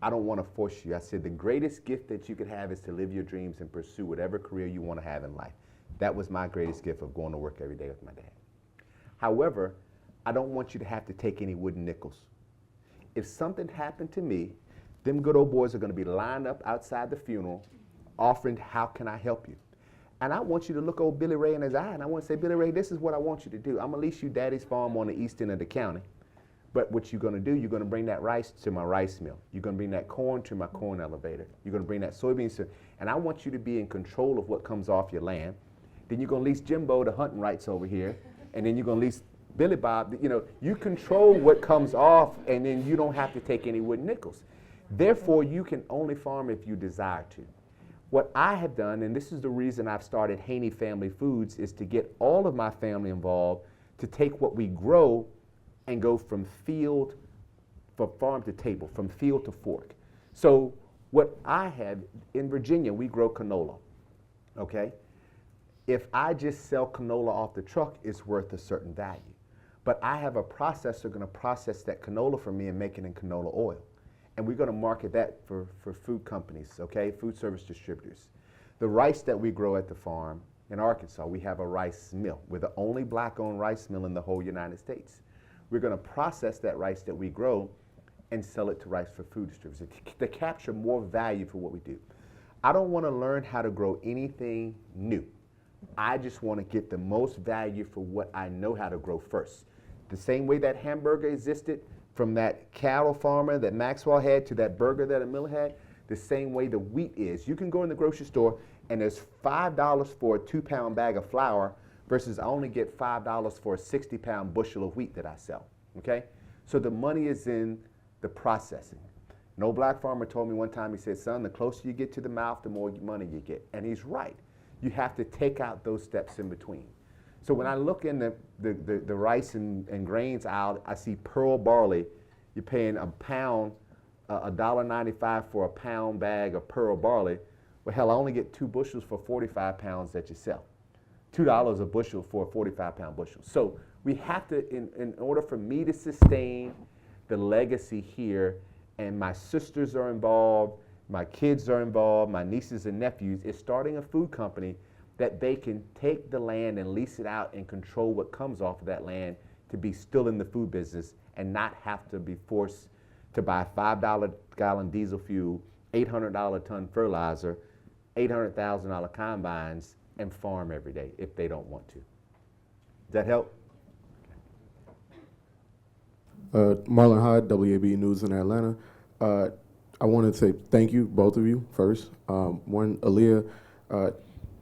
I don't want to force you. I said the greatest gift that you could have is to live your dreams and pursue whatever career you want to have in life. That was my greatest gift of going to work every day with my dad. However, I don't want you to have to take any wooden nickels. If something happened to me, them good old boys are going to be lined up outside the funeral offering, how can I help you? And I want you to look old Billy Ray in his eye, and I want to say, Billy Ray, this is what I want you to do. I'm going to lease you daddy's farm on the east end of the county. But what you're going to do, you're going to bring that rice to my rice mill. You're going to bring that corn to my corn elevator. You're going to bring that soybeans to, and I want you to be in control of what comes off your land. Then you're going to lease Jimbo the hunting rights over here, and then you're going to lease Billy Bob. You know, you control what comes off, and then you don't have to take any wooden nickels. Therefore, you can only farm if you desire to. What I have done, and this is the reason I've started Haynie Family Foods, is to get all of my family involved to take what we grow and go from field, from farm to table, from field to fork. So what I have, in Virginia, we grow canola, okay? If I just sell canola off the truck, it's worth a certain value. But I have a processor going to process that canola for me and make it in canola oil. And we're going to market that for food companies, okay, food service distributors. The rice that we grow at the farm in Arkansas, we have a rice mill. We're the only black-owned rice mill in the whole United States. We're going to process that rice that we grow and sell it to rice for food distributors to capture more value for what we do. I don't want to learn how to grow anything new. I just want to get the most value for what I know how to grow first. The same way that hamburger existed from that cattle farmer that Maxwell had to that burger that Aallyah had, the same way the wheat is. You can go in the grocery store and there's $5 for a 2-pound bag of flour versus I only get $5 for a 60-pound bushel of wheat that I sell, okay? So the money is in the processing. An old black farmer told me one time, he said, son, the closer you get to the mouth, the more money you get. And he's right. You have to take out those steps in between. So when I look in the rice and grains aisle, I see pearl barley. You're paying a pound, $1.95 for a pound bag of pearl barley. Well, hell, I only get 2 bushels for 45 pounds that you sell. $2 a bushel for a 45-pound bushel. So we have to, in order for me to sustain the legacy here, and my sisters are involved, my kids are involved, my nieces and nephews, is starting a food company that they can take the land and lease it out and control what comes off of that land to be still in the food business and not have to be forced to buy $5 gallon diesel fuel, $800 ton fertilizer, $800,000 combines, and farm every day if they don't want to. Does that help?
Marlon Hyde, WAB News in Atlanta. I want to say thank you, both of you, first. One, Aallyah,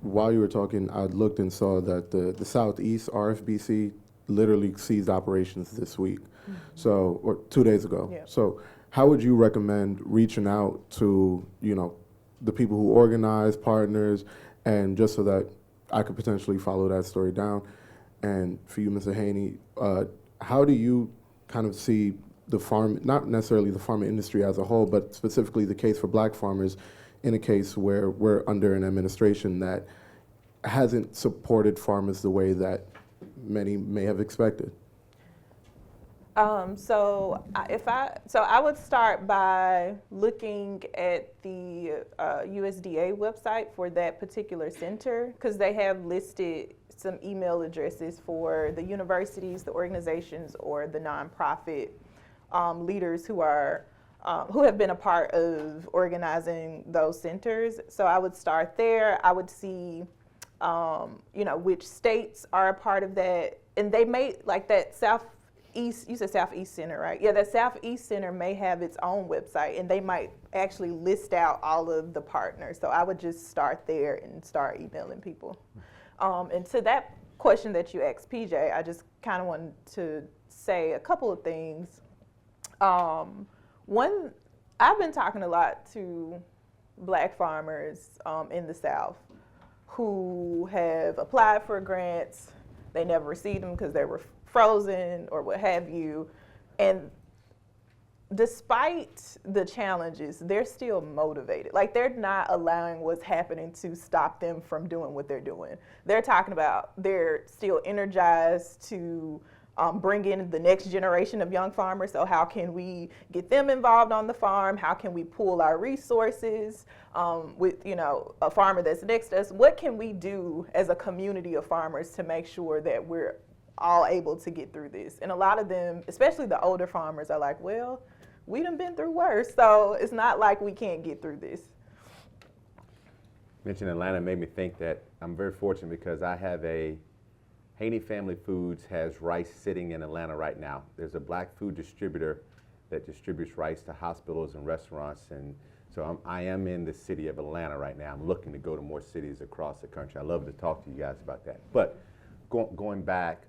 while you were talking, I looked and saw that the Southeast RFBC literally ceased operations this week, so, or 2 days ago.
Yeah.
So how would you recommend reaching out to, you know, the people who organize, partners, and just so that I could potentially follow that story down? And for you, Mr. Haynie, how do you kind of see the farm, not necessarily the farming industry as a whole, but specifically the case for black farmers in a case where we're under an administration that hasn't supported farmers the way that many may have expected?
So I would start by looking at the USDA website for that particular center, because they have listed some email addresses for the universities, the organizations, or the nonprofit leaders who have been a part of organizing those centers. So I would start there. I would see, which states are a part of that, and they may, like that Southeast, you said Southeast Center, right? Yeah, that Southeast Center may have its own website, and they might actually list out all of the partners. So I would just start there and start emailing people. And to that question that you asked, PJ, I just kind of wanted to say a couple of things. One, I've been talking a lot to black farmers in the South who have applied for grants. They never received them because they were frozen or what have you. And despite the challenges, they're still motivated. Like, they're not allowing what's happening to stop them from doing what they're doing. They're talking about they're still energized to bring in the next generation of young farmers. So how can we get them involved on the farm? How can we pool our resources with, a farmer that's next to us? What can we do as a community of farmers to make sure that we're all able to get through this? And a lot of them, especially the older farmers, are like, well, we done been through worse, so it's not like we can't get through this.
Mentioning Atlanta made me think that I'm very fortunate because I have Haynie Family Foods has rice sitting in Atlanta right now. There's a black food distributor that distributes rice to hospitals and restaurants, and so I am in the city of Atlanta right now. I'm looking to go to more cities across the country. I love to talk to you guys about that. But going back,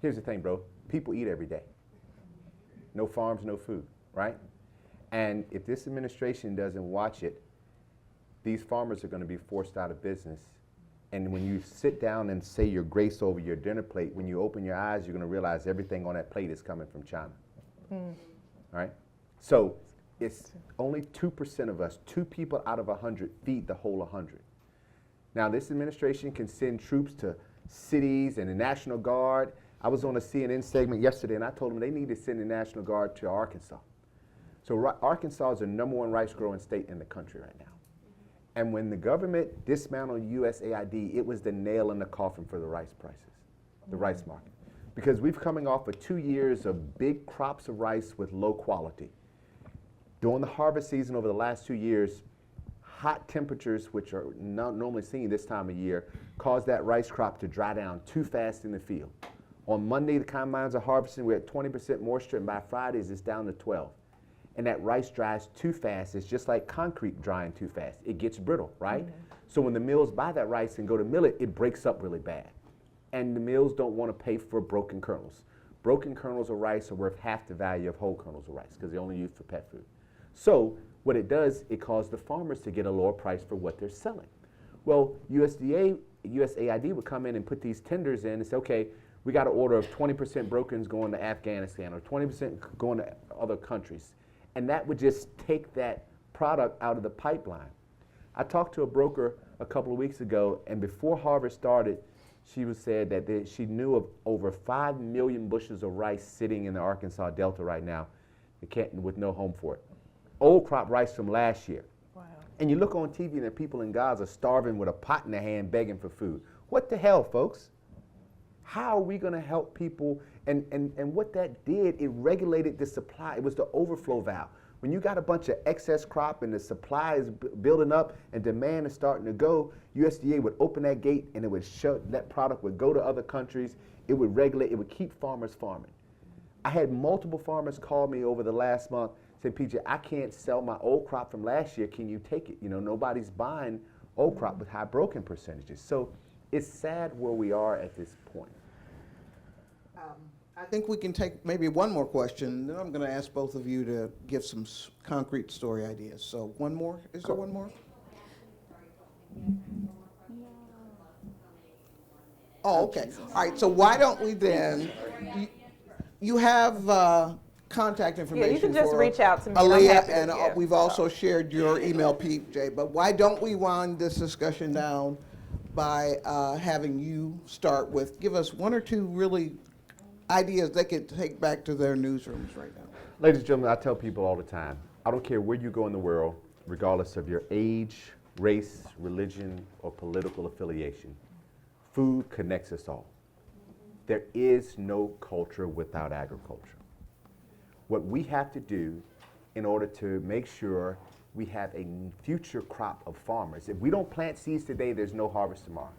here's the thing, bro. People eat every day. No farms, no food, right? And if this administration doesn't watch it, these farmers are going to be forced out of business. And when you sit down and say your grace over your dinner plate, when you open your eyes, you're going to realize everything on that plate is coming from China. All right? So it's only 2% of us, 2 people out of 100 feed the whole 100. Now, this administration can send troops to cities and the National Guard. I was on a CNN segment yesterday, and I told them they need to send the National Guard to Arkansas. So Arkansas is the #1 rice growing state in the country right now. And when the government dismantled USAID, it was the nail in the coffin for the rice prices, the rice market. Because we've coming off of 2 years of big crops of rice with low quality. During the harvest season over the last 2 years, hot temperatures, which are not normally seen this time of year, caused that rice crop to dry down too fast in the field. On Monday, the combines are harvesting, we're at 20% moisture, and by Fridays, it's down to 12. And that rice dries too fast. It's just like concrete drying too fast. It gets brittle, right? So when the mills buy that rice and go to mill it, it breaks up really bad. And the mills don't want to pay for broken kernels. Broken kernels of rice are worth half the value of whole kernels of rice because they're only used for pet food. So what it does, it causes the farmers to get a lower price for what they're selling. Well, USAID would come in and put these tenders in and say, okay, we got an order of 20% brokens going to Afghanistan or 20% going to other countries. And that would just take that product out of the pipeline. I talked to a broker a couple of weeks ago, and before harvest started, she said that she knew of over 5 million bushels of rice sitting in the Arkansas Delta right now with no home for it. old crop rice from last year.
Wow.
And you look on TV and the people in Gaza starving with a pot in their hand begging for food. What the hell, folks? How are we going to help people? And what that did, it regulated the supply. It was the overflow valve. When you got a bunch of excess crop and the supply is building up and demand is starting to go, USDA would open that gate and it would shut, that product would go to other countries. It would regulate, it would keep farmers farming. I had multiple farmers call me over the last month, say, PJ, I can't sell my old crop from last year. Can you take it? You know, nobody's buying old crop with high broken percentages. So it's sad where we are at this point.
I think we can take maybe one more question, then I'm going to ask both of you to give some concrete story ideas. So one more? Is there one more? Oh, okay. All right, so why don't we then, you have contact information
Yeah, you can just
for
reach out to me. and I'm
Aallyah,
happy to
and
give.
we've also shared your email, PJ, but why don't we wind this discussion down by having you start with, give us one or two really ideas they could take back to their newsrooms right now.
Ladies and gentlemen, I tell people all the time, I don't care where you go in the world, regardless of your age, race, religion, or political affiliation, food connects us all. There is no culture without agriculture. What we have to do in order to make sure we have a future crop of farmers, if we don't plant seeds today, there's no harvest tomorrow.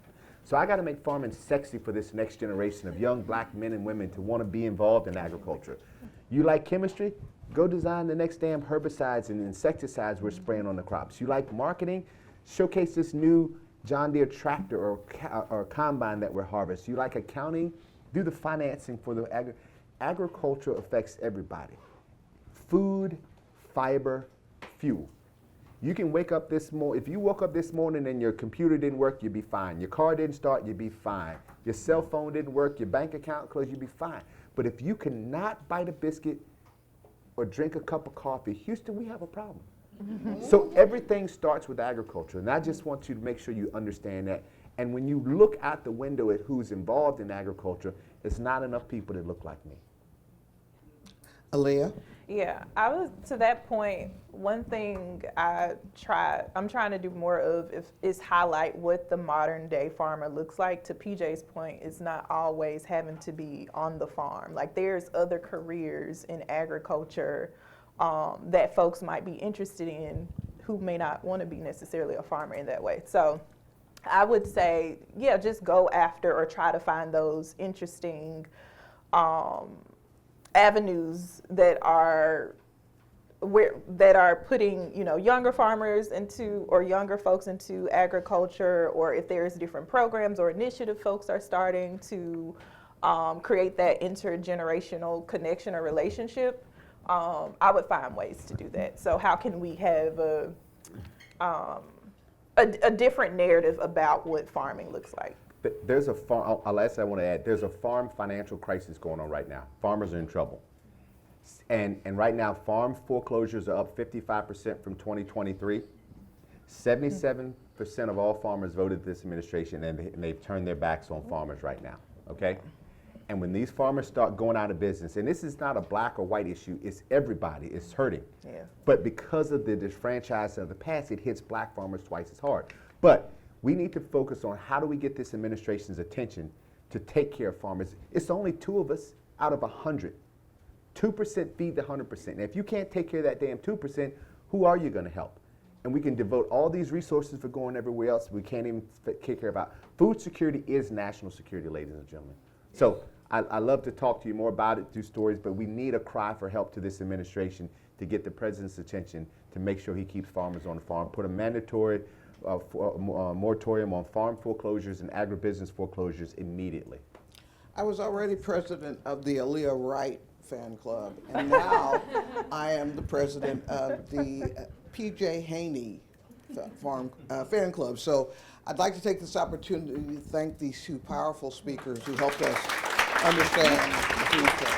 So I got to make farming sexy for this next generation of young black men and women to want to be involved in agriculture. You like chemistry? Go design the next damn herbicides and insecticides we're spraying on the crops. You like marketing? Showcase this new John Deere tractor or combine that we're harvesting. You like accounting? Do the financing for the agriculture affects everybody. Food, fiber, fuel. You can wake up this morning, if you woke up this morning and your computer didn't work, you'd be fine. Your car didn't start, you'd be fine. Your cell phone didn't work, your bank account closed, you'd be fine. But if you cannot bite a biscuit or drink a cup of coffee, Houston, we have a problem. So everything starts with agriculture, and I just want you to make sure you understand that. And when you look out the window at who's involved in agriculture, it's not enough people that look like me.
Aallyah?
Yeah, I was to that point. One thing I'm trying to do more of is highlight what the modern day farmer looks like. To PJ's point, it's not always having to be on the farm. Like there's other careers in agriculture that folks might be interested in who may not want to be necessarily a farmer in that way. So I would say, yeah, just go after or try to find those interesting avenues that are putting, you know, younger farmers into, or younger folks into agriculture, or if there's different programs or initiative folks are starting to create that intergenerational connection or relationship, I would find ways to do that. So how can we have a different narrative about what farming looks like?
There's a farm, last I want to add, there's a farm financial crisis going on right now. Farmers are in trouble. And right now, farm foreclosures are up 55% from 2023. 77% of all farmers voted this administration, and they've turned their backs on farmers right now, okay? And when these farmers start going out of business, and this is not a black or white issue, it's everybody, it's hurting.
Yeah.
But because of the disfranchisement of the past, it hits black farmers twice as hard. But we need to focus on how do we get this administration's attention to take care of farmers. It's only 2 of us out of 100. 2% feed the 100%. And if you can't take care of that damn 2%, who are you going to help? And we can devote all these resources for going everywhere else. We can't even take care about food security is national security, ladies and gentlemen. So I love to talk to you more about it through stories, but we need a cry for help to this administration to get the president's attention to make sure he keeps farmers on the farm, put a mandatory moratorium on farm foreclosures and agribusiness foreclosures immediately.
I was already president of the Aallyah Wright fan club, and now I am the president of the PJ Haynie fan club. So I'd like to take this opportunity to thank these 2 powerful speakers who helped us understand the food chain.